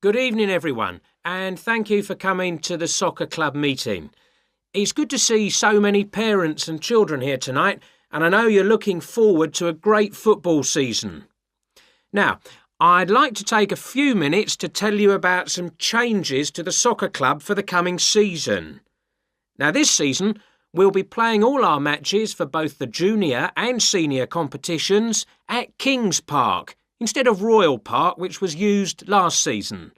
Good evening, everyone, and thank you for coming to the soccer club meeting. It's good to see so many parents and children here tonight, and I know you're looking forward to a great football season. Now, I'd like to take a few minutes to tell you about some changes to the soccer club for the coming season. Now, this season, we'll be playing all our matches for both the junior and senior competitions at Kings Park, instead of Royal Park, which was used last season.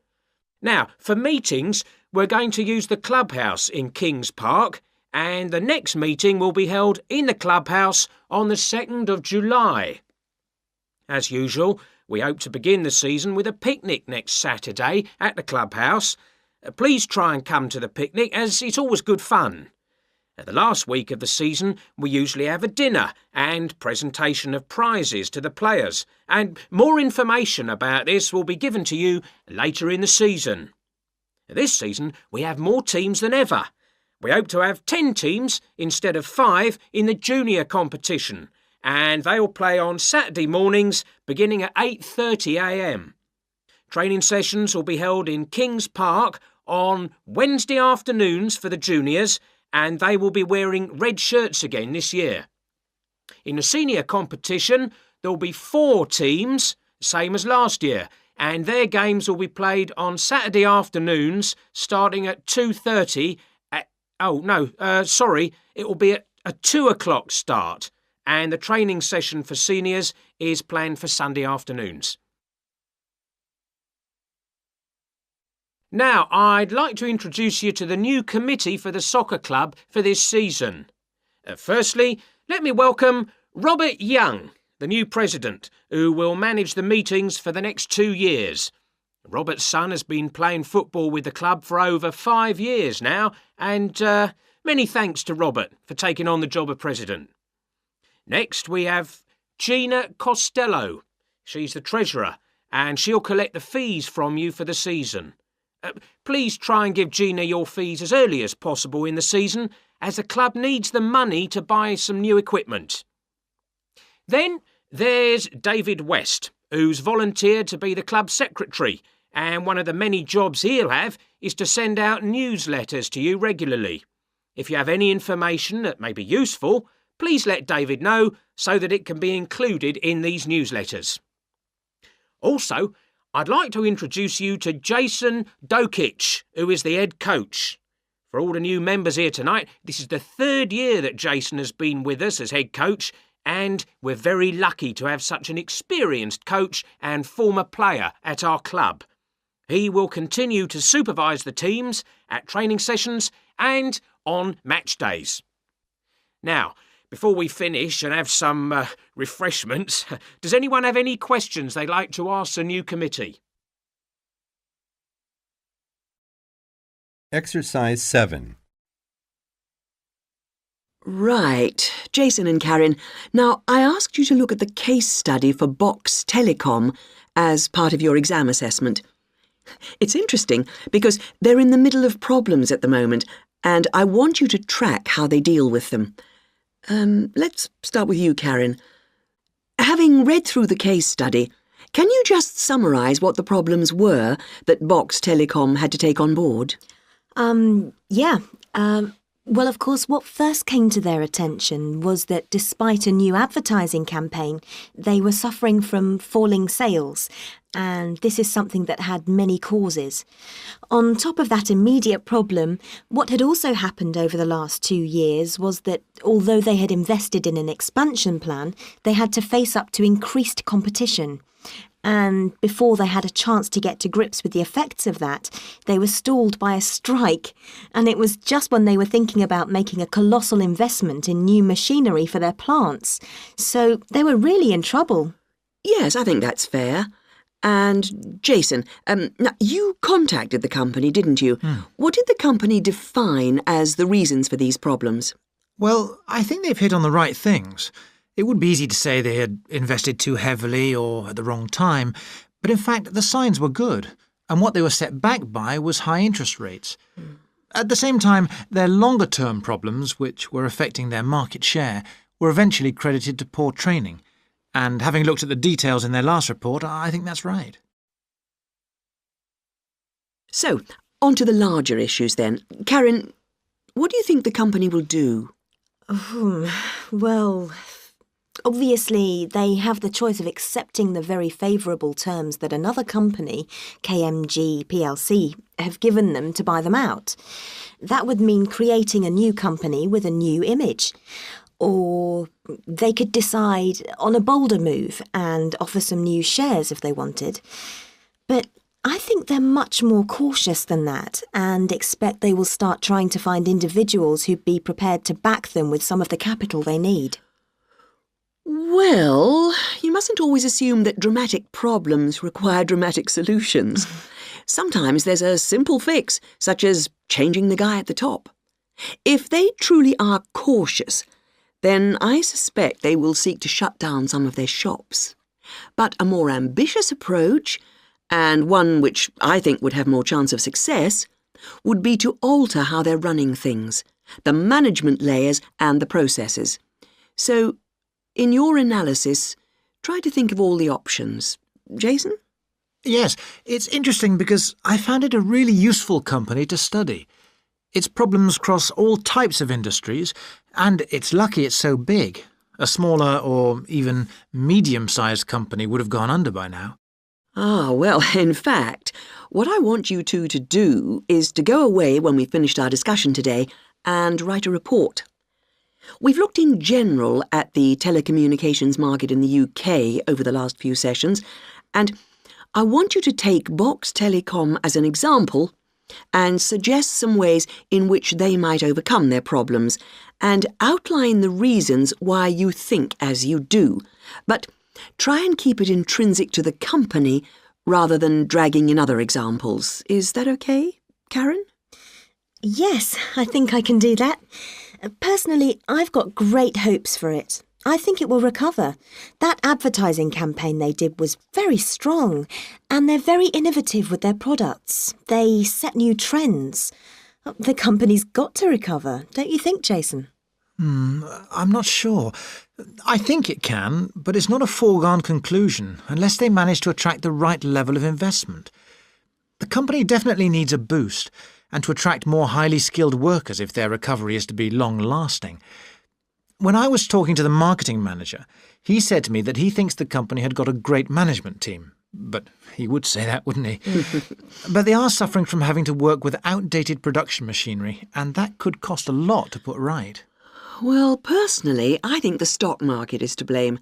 Now, for meetings, we're going to use the clubhouse in Kings Park, and the next meeting will be held in the clubhouse on the 2nd of July. As usual, we hope to begin the season with a picnic next Saturday at the clubhouse. Please try and come to the picnic, as it's always good fun. At the last week of the season, we usually have a dinner and presentation of prizes to the players, and more information about this will be given to you later in the season. This season, we have more teams than ever. We hope to have 10 teams instead of 5 in the junior competition, and they will play on Saturday mornings beginning at 8:30 a.m. Training sessions will be held in Kings Park on Wednesday afternoons for the juniors, and they will be wearing red shirts again this year. In the senior competition, there will be 4 teams, same as last year, and their games will be played on Saturday afternoons starting at 2:30 it will be at a 2 o'clock start, and the training session for seniors is planned for Sunday afternoons. Now, I'd like to introduce you to the new committee for the soccer club for this season. Firstly, let me welcome Robert Young, the new president, who will manage the meetings for the next 2 years. Robert's son has been playing football with the club for over 5 years now, and many thanks to Robert for taking on the job of president. Next, we have Gina Costello. She's the treasurer, and she'll collect the fees from you for the season. Please try and give Gina your fees as early as possible in the season, as the club needs the money to buy some new equipment. Then there's David West, who's volunteered to be the club secretary, and one of the many jobs he'll have is to send out newsletters to you regularly. If you have any information that may be useful, please let David know so that it can be included in these newsletters. Also, I'd like to introduce you to Jason Dokic, who is the head coach. For all the new members here tonight, this is the 3rd year that Jason has been with us as head coach, and we're very lucky to have such an experienced coach and former player at our club. He will continue to supervise the teams at training sessions and on match days. Now, before we finish and have some refreshments, does anyone have any questions they'd like to ask the new committee? Exercise 7. Right, Jason and Karen. Now, I asked you to look at the case study for Box Telecom as part of your exam assessment. It's interesting because they're in the middle of problems at the moment, and I want you to track how they deal with them. Let's start with you, Karen. Having read through the case study, can you just summarise what the problems were that Box Telecom had to take on board? Well, of course, what first came to their attention was that despite a new advertising campaign, they were suffering from falling sales, and this is something that had many causes. On top of that immediate problem, what had also happened over the last 2 years was that although they had invested in an expansion plan, they had to face up to increased competition. And before they had a chance to get to grips with the effects of that, they were stalled by a strike. And it was just when they were thinking about making a colossal investment in new machinery for their plants. So they were really in trouble. Yes, I think that's fair. And Jason, now you contacted the company, didn't you? What did the company define as the reasons for these problems? Well, I think they've hit on the right things. It would be easy to say they had invested too heavily or at the wrong time, but in fact the signs were good, and what they were set back by was high interest rates. At the same time, their longer-term problems, which were affecting their market share, were eventually credited to poor training. And having looked at the details in their last report, I think that's right. So, on to the larger issues then. Karen, what do you think the company will do? Well, obviously they have the choice of accepting the very favourable terms that another company, KMG plc, have given them to buy them out. That would mean creating a new company with a new image. Or they could decide on a bolder move and offer some new shares if they wanted. But I think they're much more cautious than that and expect they will start trying to find individuals who'd be prepared to back them with some of the capital they need. Well, you mustn't always assume that dramatic problems require dramatic solutions. Sometimes there's a simple fix, such as changing the guy at the top. If they truly are cautious, then I suspect they will seek to shut down some of their shops. But a more ambitious approach, and one which I think would have more chance of success, would be to alter how they're running things, the management layers and the processes. So, in your analysis, try to think of all the options. Jason? Yes, it's interesting because I found it a really useful company to study. Its problems cross all types of industries, and it's lucky it's so big. A smaller or even medium-sized company would have gone under by now. Ah, well, in fact, what I want you two to do is to go away when we've finished our discussion today and write a report. We've looked in general at the telecommunications market in the UK over the last few sessions, and I want you to take Box Telecom as an example and suggest some ways in which they might overcome their problems and outline the reasons why you think as you do. But try and keep it intrinsic to the company rather than dragging in other examples. Is that okay, Karen? Yes, I think I can do that. Personally, I've got great hopes for it. I think it will recover. That advertising campaign they did was very strong, and they're very innovative with their products. They set new trends. The company's got to recover, don't you think, Jason? I'm not sure. I think it can, but it's not a foregone conclusion unless they manage to attract the right level of investment. The company definitely needs a boost, and to attract more highly skilled workers if their recovery is to be long-lasting. When I was talking to the marketing manager, he said to me that he thinks the company had got a great management team. But he would say that, wouldn't he? But they are suffering from having to work with outdated production machinery, and that could cost a lot to put right. Well, personally, I think the stock market is to blame.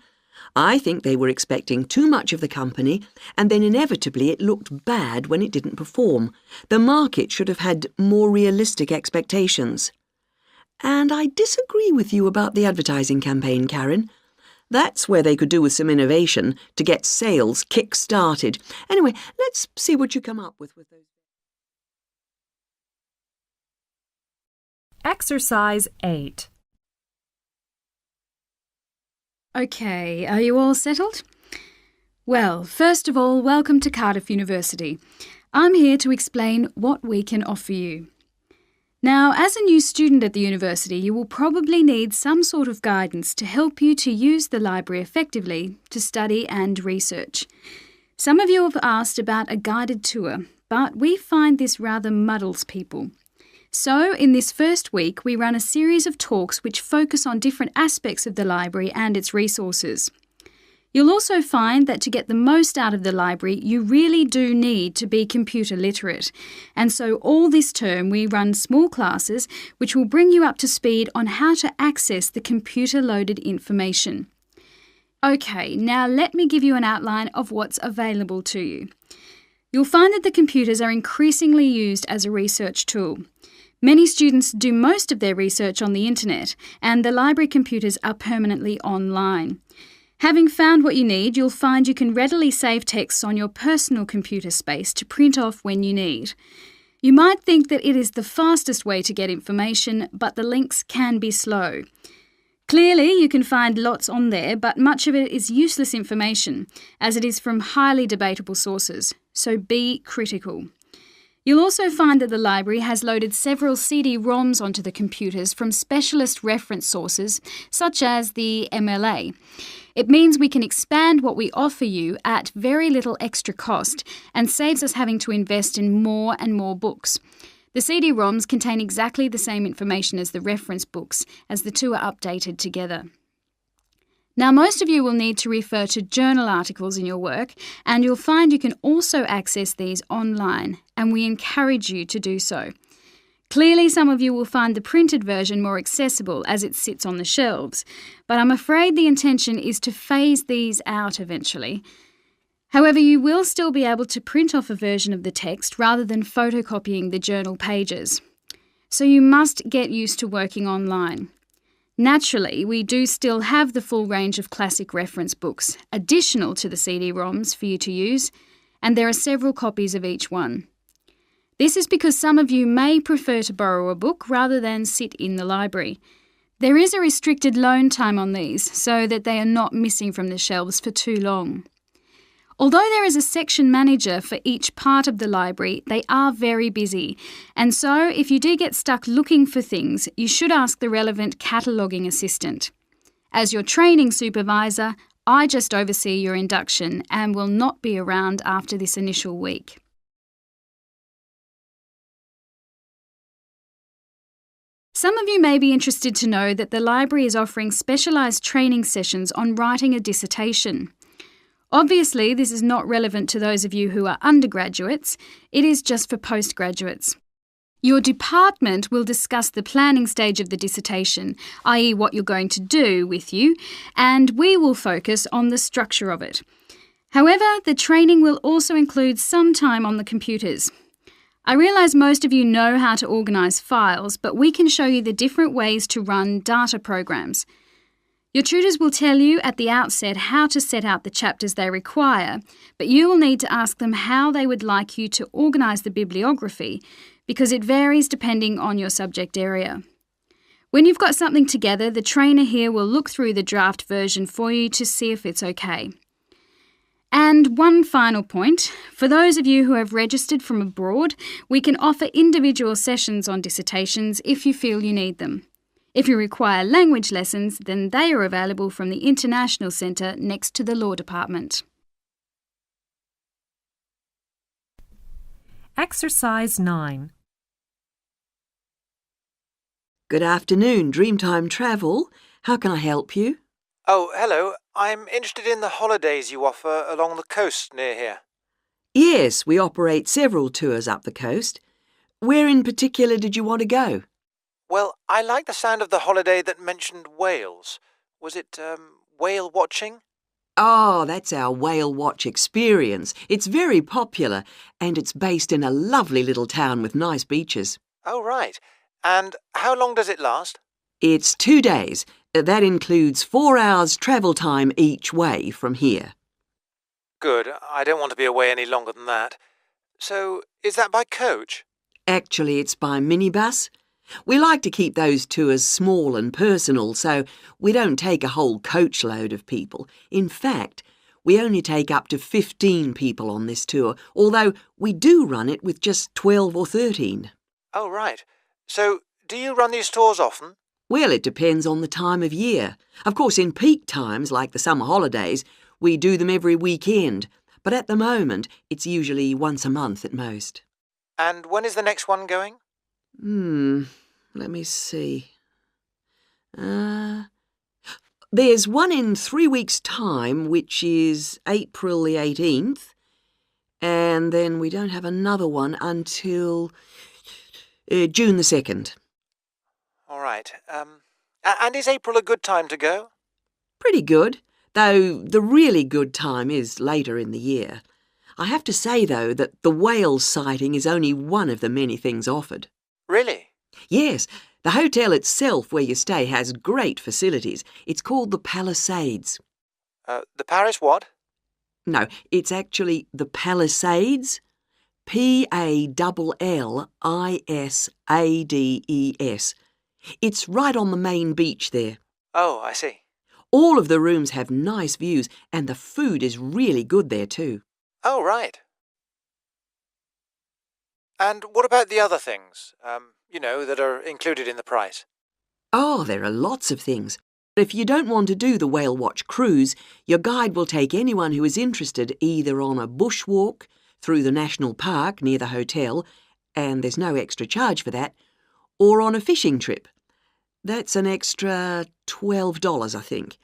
I think they were expecting too much of the company, and then inevitably it looked bad when it didn't perform. The market should have had more realistic expectations. And I disagree with you about the advertising campaign, Karen. That's where they could do with some innovation to get sales kick-started. Anyway, let's see what you come up with those. Exercise 8. OK, are you all settled? Well, first of all, welcome to Cardiff University. I'm here to explain what we can offer you. Now, as a new student at the university, you will probably need some sort of guidance to help you to use the library effectively to study and research. Some of you have asked about a guided tour, but we find this rather muddles people. So, in this first week, we run a series of talks which focus on different aspects of the library and its resources. You'll also find that to get the most out of the library, you really do need to be computer literate. And so all this term we run small classes which will bring you up to speed on how to access the computer-loaded information. OK, now let me give you an outline of what's available to you. You'll find that the computers are increasingly used as a research tool. Many students do most of their research on the internet, and the library computers are permanently online. Having found what you need, you'll find you can readily save texts on your personal computer space to print off when you need. You might think that it is the fastest way to get information, but the links can be slow. Clearly, you can find lots on there, but much of it is useless information, as it is from highly debatable sources, so be critical. You'll also find that the library has loaded several CD-ROMs onto the computers from specialist reference sources, such as the MLA. It means we can expand what we offer you at very little extra cost and saves us having to invest in more and more books. The CD-ROMs contain exactly the same information as the reference books, as the two are updated together. Now, most of you will need to refer to journal articles in your work, and you'll find you can also access these online, and we encourage you to do so. Clearly, some of you will find the printed version more accessible as it sits on the shelves, but I'm afraid the intention is to phase these out eventually. However, you will still be able to print off a version of the text rather than photocopying the journal pages. So you must get used to working online. Naturally, we do still have the full range of classic reference books, additional to the CD-ROMs for you to use, and there are several copies of each one. This is because some of you may prefer to borrow a book rather than sit in the library. There is a restricted loan time on these so that they are not missing from the shelves for too long. Although there is a section manager for each part of the library, they are very busy, and so if you do get stuck looking for things, you should ask the relevant cataloguing assistant. As your training supervisor, I just oversee your induction and will not be around after this initial week. Some of you may be interested to know that the library is offering specialised training sessions on writing a dissertation. Obviously, this is not relevant to those of you who are undergraduates, it is just for postgraduates. Your department will discuss the planning stage of the dissertation, i.e. what you're going to do with you, and we will focus on the structure of it. However, the training will also include some time on the computers. I realise most of you know how to organise files, but we can show you the different ways to run data programs. Your tutors will tell you at the outset how to set out the chapters they require, but you will need to ask them how they would like you to organise the bibliography, because it varies depending on your subject area. When you've got something together, the trainer here will look through the draft version for you to see if it's okay. And one final point, for those of you who have registered from abroad, we can offer individual sessions on dissertations if you feel you need them. If you require language lessons, then they are available from the International Centre next to the Law Department. Exercise 9. Good afternoon, Dreamtime Travel. How can I help you? Oh, hello. I'm interested in the holidays you offer along the coast near here. Yes, we operate several tours up the coast. Where in particular did you want to go? Well, I like the sound of the holiday that mentioned whales. Was it whale watching? Oh, that's our Whale Watch experience. It's very popular, and it's based in a lovely little town with nice beaches. Oh, right. And how long does it last? It's 2 days. That includes 4 hours travel time each way from here. Good. I don't want to be away any longer than that. So, is that by coach? Actually, it's by minibus. We like to keep those tours small and personal, so we don't take a whole coachload of people. In fact, we only take up to 15 people on this tour, although we do run it with just 12 or 13. Oh, right. So, do you run these tours often? Well, it depends on the time of year. Of course, in peak times, like the summer holidays, we do them every weekend, but at the moment, it's usually once a month at most. And when is the next one going? Let me see. There's one in 3 weeks' time, which is April the 18th, and then we don't have another one until June the 2nd. All right. And is April a good time to go? Pretty good, though the really good time is later in the year. I have to say, though, that the whale sighting is only one of the many things offered. Really? Yes, the hotel itself where you stay has great facilities. It's called the Palisades. The Paris what? No, it's actually the Palisades. Palllisades. It's right on the main beach there. Oh, I see. All of the rooms have nice views, and the food is really good there too. Oh, right. And what about the other things, that are included in the price? Oh, there are lots of things. If you don't want to do the whale watch cruise, your guide will take anyone who is interested either on a bushwalk through the national park near the hotel, and there's no extra charge for that, or on a fishing trip. That's an extra $12, I think.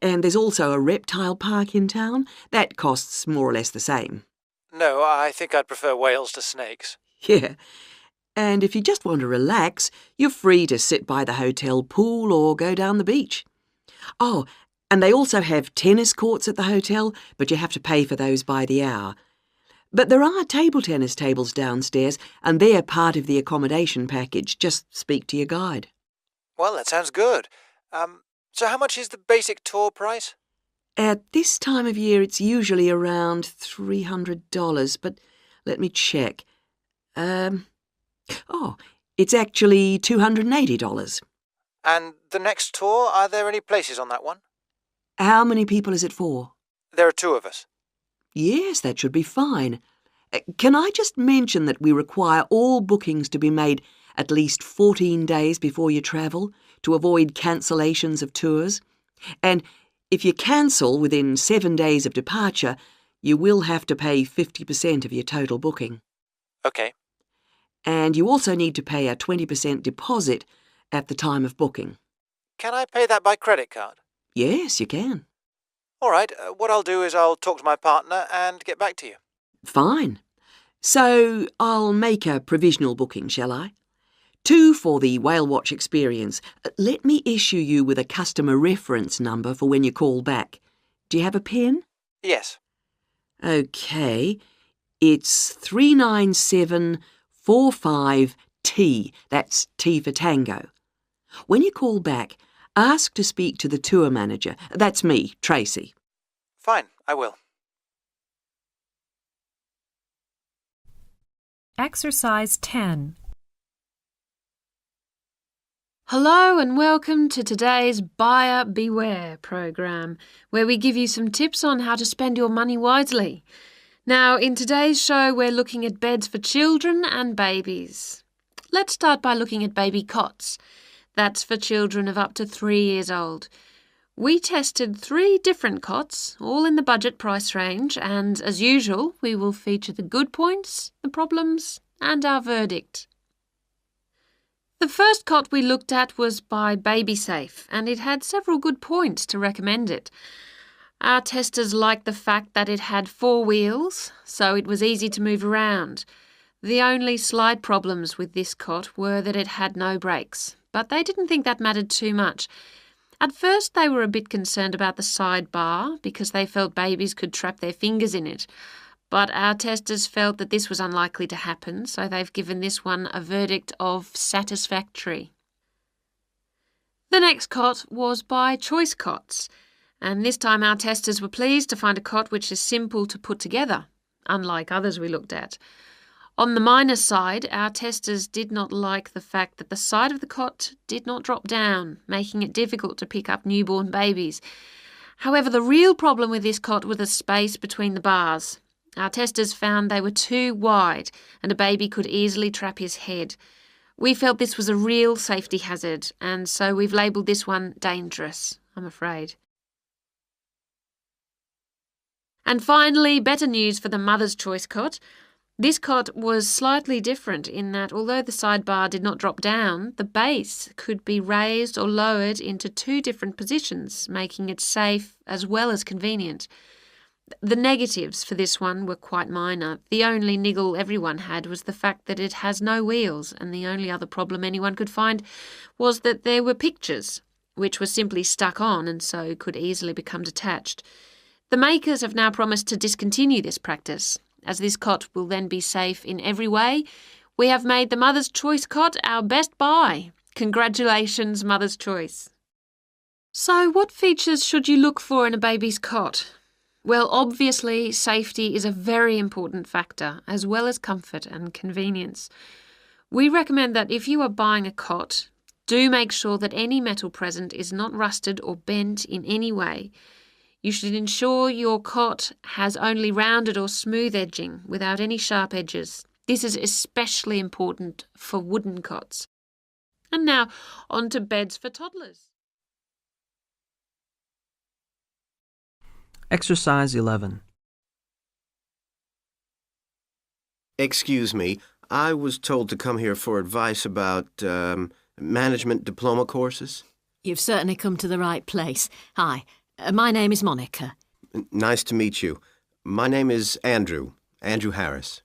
And there's also a reptile park in town. That costs more or less the same. No, I think I'd prefer whales to snakes. Yeah. And if you just want to relax, you're free to sit by the hotel pool or go down the beach. Oh, and they also have tennis courts at the hotel, but you have to pay for those by the hour. But there are table tennis tables downstairs, and they're part of the accommodation package. Just speak to your guide. Well, that sounds good. So how much is the basic tour price? At this time of year, it's usually around $300, but let me check. It's actually $280. And the next tour, are there any places on that one? How many people is it for? There are 2 of us. Yes, that should be fine. Can I just mention that we require all bookings to be made at least 14 days before you travel to avoid cancellations of tours? And if you cancel within 7 days of departure, you will have to pay 50% of your total booking. OK. And you also need to pay a 20% deposit at the time of booking. Can I pay that by credit card? Yes, you can. All right, what I'll do is I'll talk to my partner and get back to you. Fine. So I'll make a provisional booking, shall I? 2 for the whale watch experience. Let me issue you with a customer reference number for when you call back. Do you have a pen? Yes. OK. It's 39745T. That's T for Tango. When you call back, ask to speak to the tour manager. That's me, Tracy. Fine, I will. Exercise 10. Hello and welcome to today's Buyer Beware program, where we give you some tips on how to spend your money wisely. Now, in today's show, we're looking at beds for children and babies. Let's start by looking at baby cots. That's for children of up to 3 years old. We tested 3 different cots, all in the budget price range, and as usual, we will feature the good points, the problems, and our verdict. The first cot we looked at was by BabySafe, and it had several good points to recommend it. Our testers liked the fact that it had 4 wheels, so it was easy to move around. The only slight problems with this cot were that it had no brakes, but they didn't think that mattered too much. At first they were a bit concerned about the side bar because they felt babies could trap their fingers in it. But our testers felt that this was unlikely to happen, so they've given this one a verdict of satisfactory. The next cot was by Choice Cots, and this time our testers were pleased to find a cot which is simple to put together, unlike others we looked at. On the minus side, our testers did not like the fact that the side of the cot did not drop down, making it difficult to pick up newborn babies. However, the real problem with this cot was the space between the bars. Our testers found they were too wide and a baby could easily trap his head. We felt this was a real safety hazard, and so we've labelled this one dangerous, I'm afraid. And finally, better news for the Mother's Choice cot. This cot was slightly different in that although the sidebar did not drop down, the base could be raised or lowered into 2 different positions, making it safe as well as convenient. The negatives for this one were quite minor. The only niggle everyone had was the fact that it has no wheels, and the only other problem anyone could find was that there were pictures, which were simply stuck on and so could easily become detached. The makers have now promised to discontinue this practice. As this cot will then be safe in every way, we have made the Mother's Choice cot our best buy. Congratulations, Mother's Choice. So what features should you look for in a baby's cot? Well, obviously, safety is a very important factor, as well as comfort and convenience. We recommend that if you are buying a cot, do make sure that any metal present is not rusted or bent in any way. You should ensure your cot has only rounded or smooth edging without any sharp edges. This is especially important for wooden cots. And now on to beds for toddlers. Exercise 11. Excuse me, I was told to come here for advice about management diploma courses. You've certainly come to the right place. Hi, my name is Monica. Nice to meet you. My name is Andrew Harris.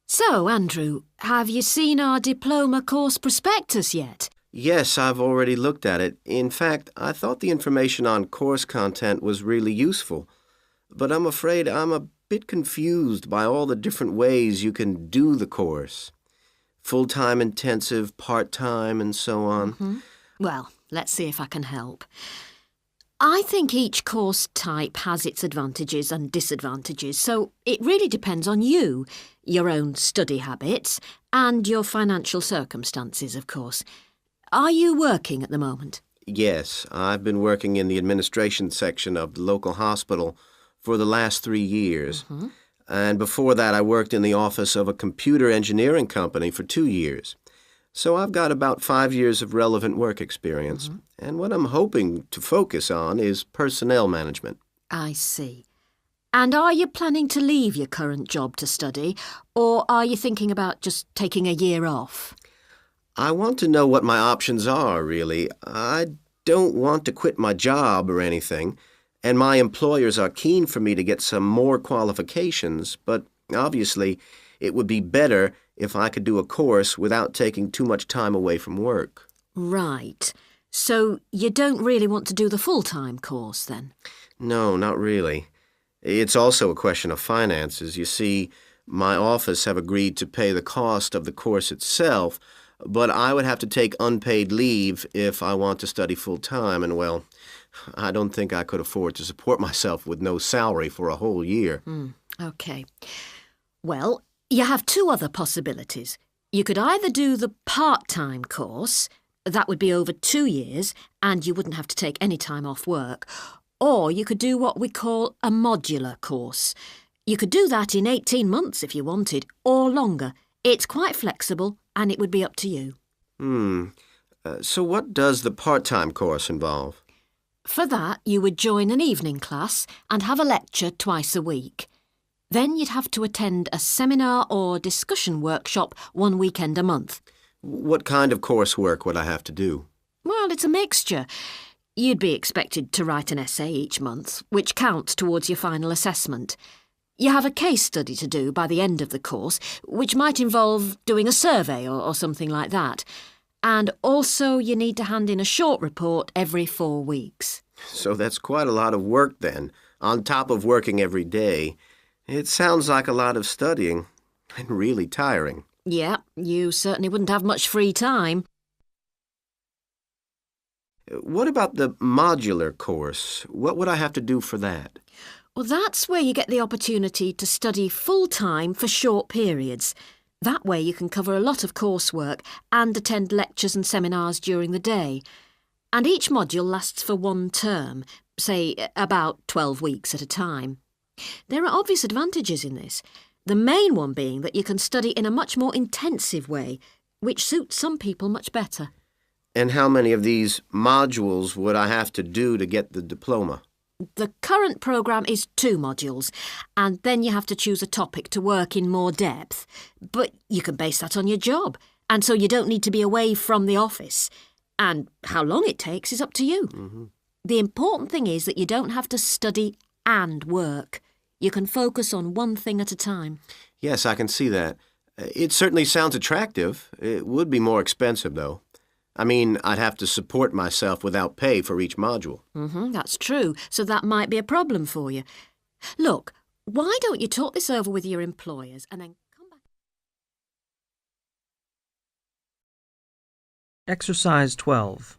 So, Andrew, have you seen our diploma course prospectus yet? Yes, I've already looked at it. In fact, I thought the information on course content was really useful. But I'm afraid I'm a bit confused by all the different ways you can do the course. Full-time intensive, part-time, and so on. Mm-hmm. Well, let's see if I can help. I think each course type has its advantages and disadvantages, so it really depends on you, your own study habits, and your financial circumstances, of course. Are you working at the moment? Yes, I've been working in the administration section of the local hospital for the last 3 years. Mm-hmm. And before that, I worked in the office of a computer engineering company for 2 years. So I've got about 5 years of relevant work experience. Mm-hmm. And what I'm hoping to focus on is personnel management. I see. And are you planning to leave your current job to study, or are you thinking about just taking a year off? I want to know what my options are, really. I don't want to quit my job or anything, and my employers are keen for me to get some more qualifications, but obviously it would be better if I could do a course without taking too much time away from work. Right. So you don't really want to do the full-time course, then? No, not really. It's also a question of finances. You see, my office have agreed to pay the cost of the course itself, but I would have to take unpaid leave if I want to study full-time, and, well, I don't think I could afford to support myself with no salary for a whole year. OK. Well, you have two other possibilities. You could either do the part-time course, that would be over 2 years, and you wouldn't have to take any time off work, or you could do what we call a modular course. You could do that in 18 months if you wanted, or longer. It's quite flexible, and it would be up to you. So what does the part-time course involve? For that, you would join an evening class and have a lecture twice a week. Then you'd have to attend a seminar or discussion workshop 1 weekend a month. What kind of coursework would I have to do? Well, it's a mixture. You'd be expected to write an essay each month, which counts towards your final assessment. You have a case study to do by the end of the course, which might involve doing a survey or something like that. And also you need to hand in a short report every 4 weeks. So that's quite a lot of work then, on top of working every day. It sounds like a lot of studying, and really tiring. Yeah, you certainly wouldn't have much free time. What about the modular course? What would I have to do for that? Well, that's where you get the opportunity to study full-time for short periods. That way you can cover a lot of coursework and attend lectures and seminars during the day. And each module lasts for 1 term, say about 12 weeks at a time. There are obvious advantages in this, the main one being that you can study in a much more intensive way, which suits some people much better. And how many of these modules would I have to do to get the diploma? The current programme is 2 modules, and then you have to choose a topic to work in more depth. But you can base that on your job, and so you don't need to be away from the office. And how long it takes is up to you. Mm-hmm. The important thing is that you don't have to study and work. You can focus on one thing at a time. Yes, I can see that. It certainly sounds attractive. It would be more expensive, though. I mean, I'd have to support myself without pay for each module. That's true, so that might be a problem for you. Look, why don't you talk this over with your employers and then come back? Exercise 12.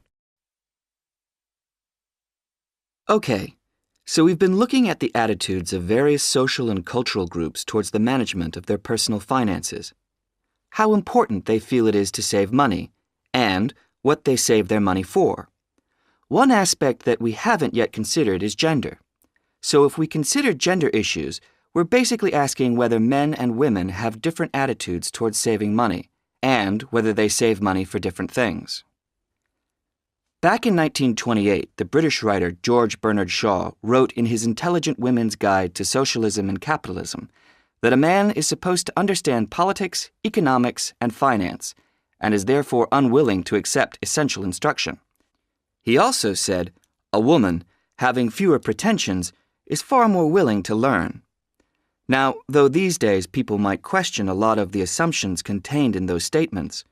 Okay, so we've been looking at the attitudes of various social and cultural groups towards the management of their personal finances, how important they feel it is to save money, and what they save their money for. One aspect that we haven't yet considered is gender. So if we consider gender issues, we're basically asking whether men and women have different attitudes towards saving money, and whether they save money for different things. Back in 1928, the British writer George Bernard Shaw wrote in his Intelligent Women's Guide to Socialism and Capitalism that a man is supposed to understand politics, economics, and finance, and is therefore unwilling to accept essential instruction. He also said, a woman, having fewer pretensions, is far more willing to learn. Now, though these days people might question a lot of the assumptions contained in those statements,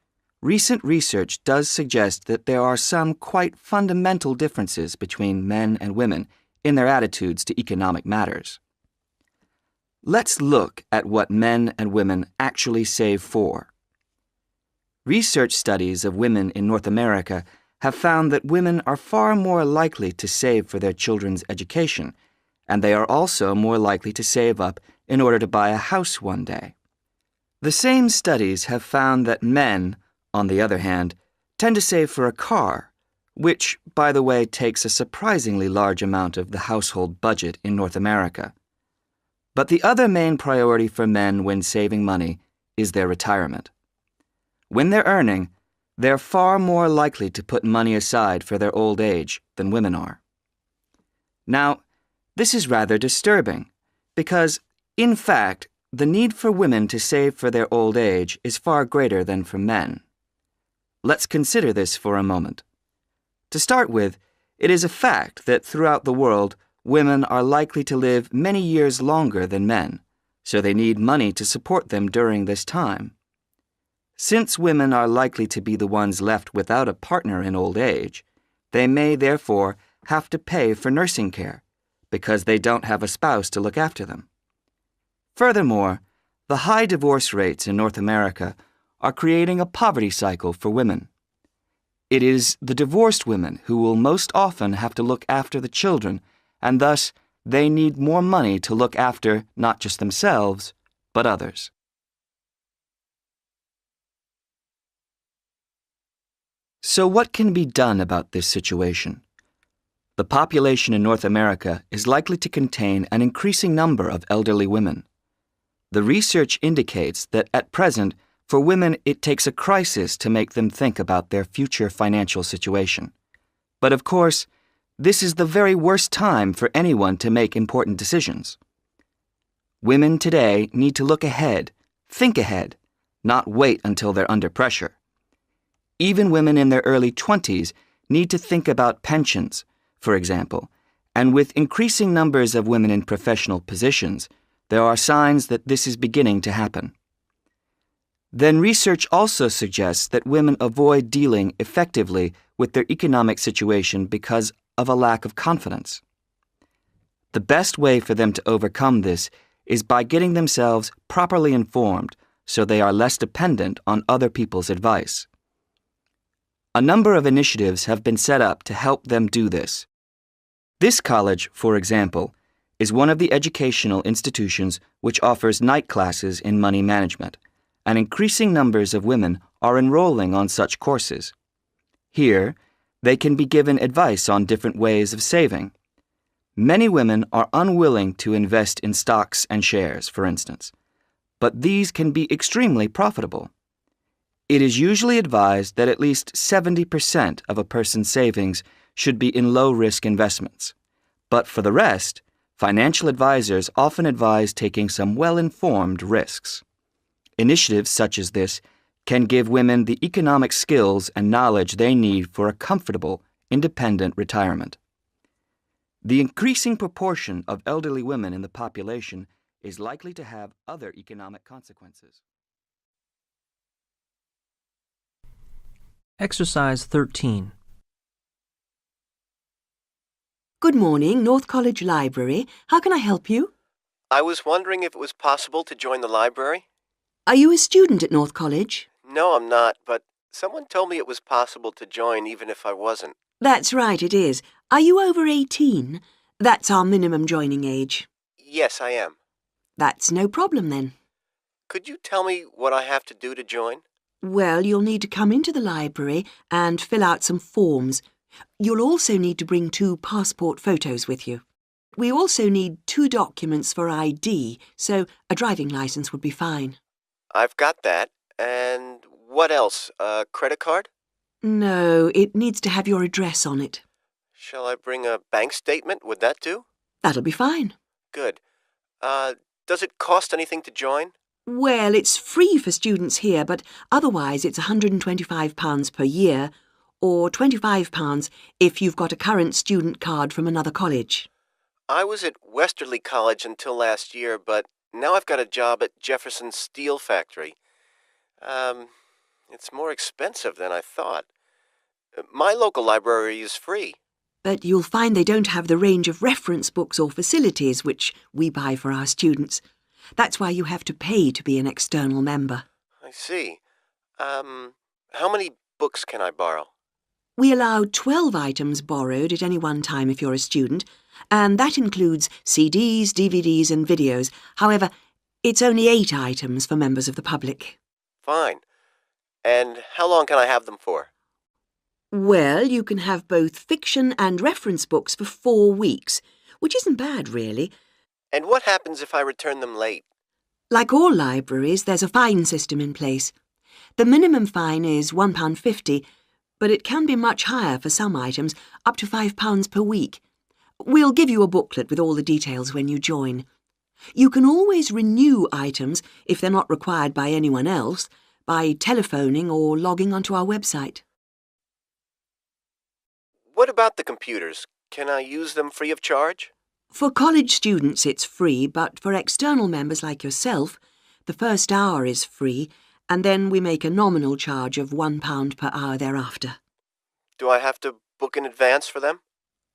recent research does suggest that there are some quite fundamental differences between men and women in their attitudes to economic matters. Let's look at what men and women actually save for. Research studies of women in North America have found that women are far more likely to save for their children's education, and they are also more likely to save up in order to buy a house one day. The same studies have found that men, on the other hand, tend to save for a car, which, by the way, takes a surprisingly large amount of the household budget in North America. But the other main priority for men when saving money is their retirement. When they're earning, they're far more likely to put money aside for their old age than women are. Now, this is rather disturbing because, in fact, the need for women to save for their old age is far greater than for men. Let's consider this for a moment. To start with, it is a fact that throughout the world, women are likely to live many years longer than men, so they need money to support them during this time. Since women are likely to be the ones left without a partner in old age, they may therefore have to pay for nursing care because they don't have a spouse to look after them. Furthermore, the high divorce rates in North America are creating a poverty cycle for women. It is the divorced women who will most often have to look after the children, and thus they need more money to look after not just themselves, but others. So what can be done about this situation? The population in North America is likely to contain an increasing number of elderly women. The research indicates that at present, for women, it takes a crisis to make them think about their future financial situation. But of course, this is the very worst time for anyone to make important decisions. Women today need to look ahead, think ahead, not wait until they're under pressure. Even women in their early 20s need to think about pensions, for example, and with increasing numbers of women in professional positions, there are signs that this is beginning to happen. Then research also suggests that women avoid dealing effectively with their economic situation because of a lack of confidence. The best way for them to overcome this is by getting themselves properly informed so they are less dependent on other people's advice. A number of initiatives have been set up to help them do this. This college, for example, is one of the educational institutions which offers night classes in money management, and increasing numbers of women are enrolling on such courses. Here, they can be given advice on different ways of saving. Many women are unwilling to invest in stocks and shares, for instance, but these can be extremely profitable. It is usually advised that at least 70% of a person's savings should be in low-risk investments. But for the rest, financial advisors often advise taking some well-informed risks. Initiatives such as this can give women the economic skills and knowledge they need for a comfortable, independent retirement. The increasing proportion of elderly women in the population is likely to have other economic consequences. Exercise 13. Good morning, North College Library. How can I help you? I was wondering if it was possible to join the library. Are you a student at North College? No, I'm not, but someone told me it was possible to join even if I wasn't. That's right, it is. Are you over 18? That's our minimum joining age. Yes, I am. That's no problem then. Could you tell me what I have to do to join? Well, you'll need to come into the library and fill out some forms. You'll also need to bring 2 passport photos with you. We also need 2 documents for ID, so a driving licence would be fine. I've got that. And what else? A credit card? No, it needs to have your address on it. Shall I bring a bank statement? Would that do? That'll be fine. Good. Does it cost anything to join? Well, it's free for students here, but otherwise it's £125 per year, or £25 if you've got a current student card from another college. I was at Westerly College until last year, but now I've got a job at Jefferson Steel Factory. It's more expensive than I thought. My local library is free. But you'll find they don't have the range of reference books or facilities which we buy for our students. That's why you have to pay to be an external member. I see. How many books can I borrow? We allow 12 items borrowed at any one time if you're a student, and that includes CDs, DVDs and videos. However, it's only 8 items for members of the public. Fine. And how long can I have them for? Well, you can have both fiction and reference books for 4 weeks, which isn't bad, really. And what happens if I return them late? Like all libraries, there's a fine system in place. The minimum fine is £1.50, but it can be much higher for some items, up to £5 per week. We'll give you a booklet with all the details when you join. You can always renew items, if they're not required by anyone else, by telephoning or logging onto our website. What about the computers? Can I use them free of charge? For college students it's free, but for external members like yourself, the first hour is free, and then we make a nominal charge of £1 per hour thereafter. Do I have to book in advance for them?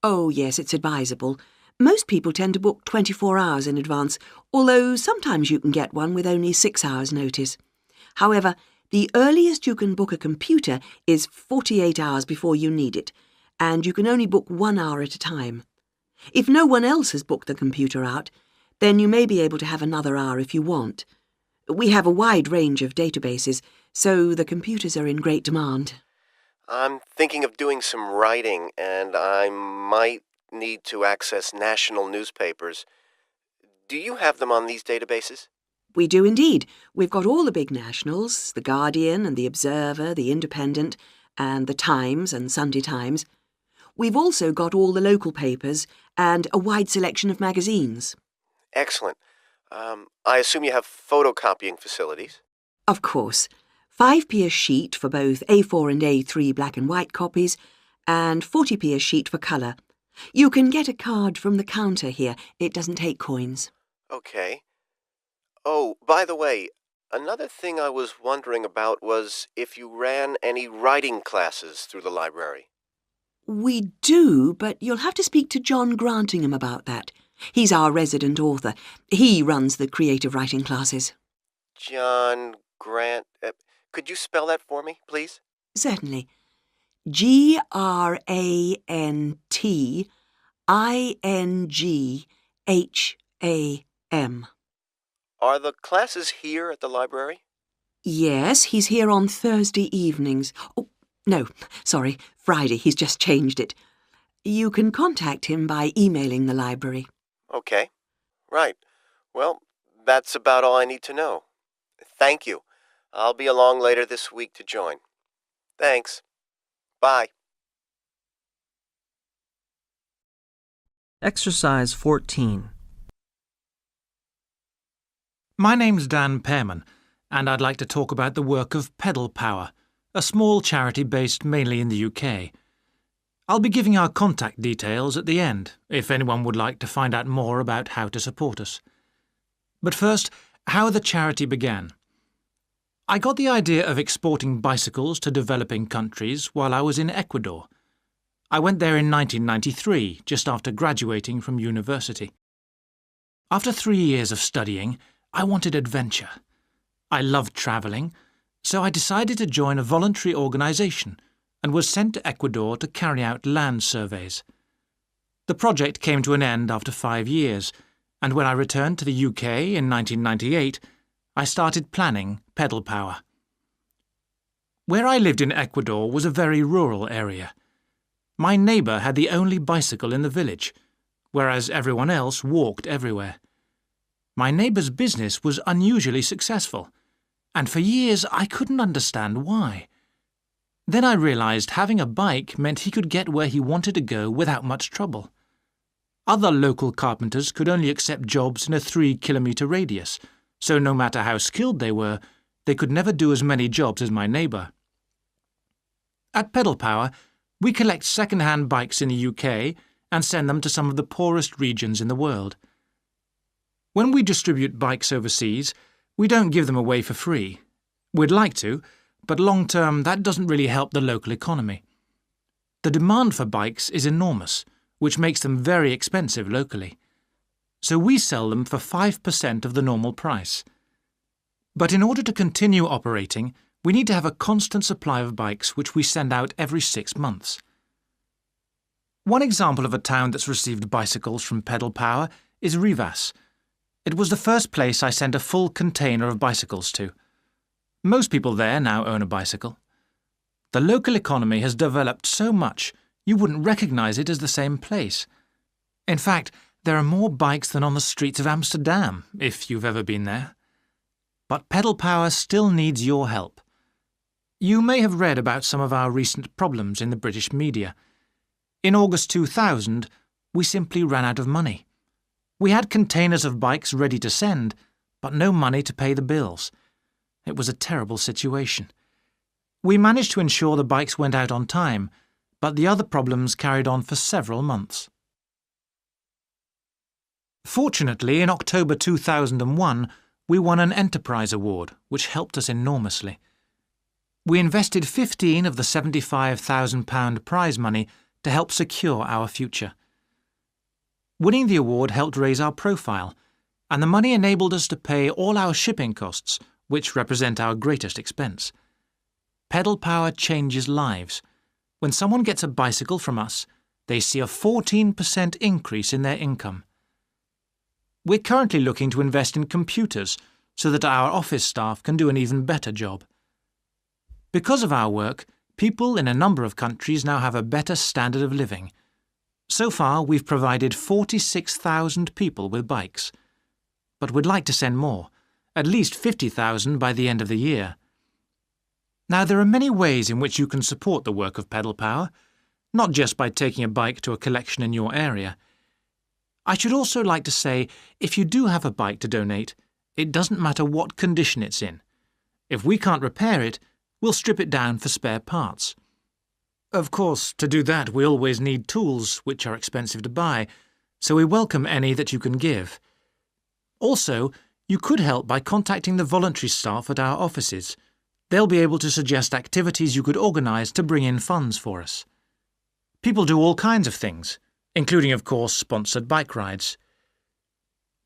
Oh yes, it's advisable. Most people tend to book 24 hours in advance, although sometimes you can get one with only 6 hours' notice. However, the earliest you can book a computer is 48 hours before you need it, and you can only book 1 hour at a time. If no one else has booked the computer out, then you may be able to have another hour if you want. We have a wide range of databases, so the computers are in great demand. I'm thinking of doing some writing, and I might need to access national newspapers. Do you have them on these databases? We do indeed. We've got all the big nationals, The Guardian and The Observer, The Independent, and The Times and Sunday Times. We've also got all the local papers and a wide selection of magazines. Excellent. I assume you have photocopying facilities? Of course. 5p a sheet for both A4 and A3 black and white copies, and 40p a sheet for colour. You can get a card from the counter here. It doesn't take coins. Okay. Oh, by the way, another thing I was wondering about was if you ran any writing classes through the library. We do, but you'll have to speak to John Grantingham about that. He's our resident author. He runs the creative writing classes. John Grant... could you spell that for me, please? Certainly. Grantingham. Are the classes here at the library? Yes, he's here on Thursday evenings. Oh, no, sorry, Friday. He's just changed it. You can contact him by emailing the library. Okay. Right. Well, that's about all I need to know. Thank you. I'll be along later this week to join. Thanks. Bye. Exercise 14. My name's Dan Pearman, and I'd like to talk about the work of Pedal Power, a small charity based mainly in the UK. I'll be giving our contact details at the end, if anyone would like to find out more about how to support us. But first, how the charity began. I got the idea of exporting bicycles to developing countries while I was in Ecuador. I went there in 1993, just after graduating from university. After 3 years of studying, I wanted adventure. I loved travelling, so I decided to join a voluntary organisation and was sent to Ecuador to carry out land surveys. The project came to an end after 5 years, and when I returned to the UK in 1998, I started planning Pedal Power. Where I lived in Ecuador was a very rural area. My neighbour had the only bicycle in the village, whereas everyone else walked everywhere. My neighbour's business was unusually successful, and for years I couldn't understand why. Then I realised having a bike meant he could get where he wanted to go without much trouble. Other local carpenters could only accept jobs in a 3-kilometre radius, so no matter how skilled they were, they could never do as many jobs as my neighbour. At Pedal Power, we collect second-hand bikes in the UK and send them to some of the poorest regions in the world. When we distribute bikes overseas, we don't give them away for free. We'd like to, but long-term that doesn't really help the local economy. The demand for bikes is enormous, which makes them very expensive locally. So we sell them for 5% of the normal price. But in order to continue operating, we need to have a constant supply of bikes which we send out every 6 months. One example of a town that's received bicycles from Pedal Power is Rivas. It was the first place I sent a full container of bicycles to. Most people there now own a bicycle. The local economy has developed so much you wouldn't recognise it as the same place. In fact, there are more bikes than on the streets of Amsterdam, if you've ever been there. But Pedal Power still needs your help. You may have read about some of our recent problems in the British media. In August 2000, we simply ran out of money. We had containers of bikes ready to send, but no money to pay the bills. It was a terrible situation. We managed to ensure the bikes went out on time, but the other problems carried on for several months. Fortunately, in October 2001, we won an Enterprise Award, which helped us enormously. We invested 15 of the £75,000 prize money to help secure our future. Winning the award helped raise our profile, and the money enabled us to pay all our shipping costs, which represent our greatest expense. Pedal Power changes lives. When someone gets a bicycle from us, they see a 14% increase in their income. We're currently looking to invest in computers so that our office staff can do an even better job. Because of our work, people in a number of countries now have a better standard of living. So far, we've provided 46,000 people with bikes. But we'd like to send more, at least 50,000 by the end of the year. Now, there are many ways in which you can support the work of Pedal Power, not just by taking a bike to a collection in your area. I should also like to say, if you do have a bike to donate, it doesn't matter what condition it's in. If we can't repair it, we'll strip it down for spare parts. Of course, to do that we always need tools, which are expensive to buy, so we welcome any that you can give. Also, you could help by contacting the voluntary staff at our offices. They'll be able to suggest activities you could organise to bring in funds for us. People do all kinds of things, including, of course, sponsored bike rides.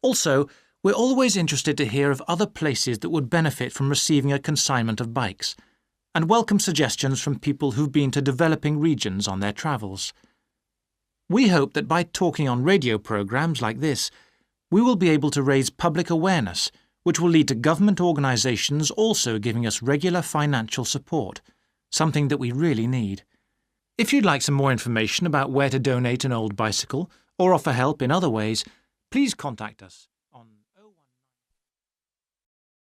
Also, we're always interested to hear of other places that would benefit from receiving a consignment of bikes, and welcome suggestions from people who've been to developing regions on their travels. We hope that by talking on radio programmes like this, we will be able to raise public awareness, which will lead to government organisations also giving us regular financial support, something that we really need. If you'd like some more information about where to donate an old bicycle or offer help in other ways, please contact us.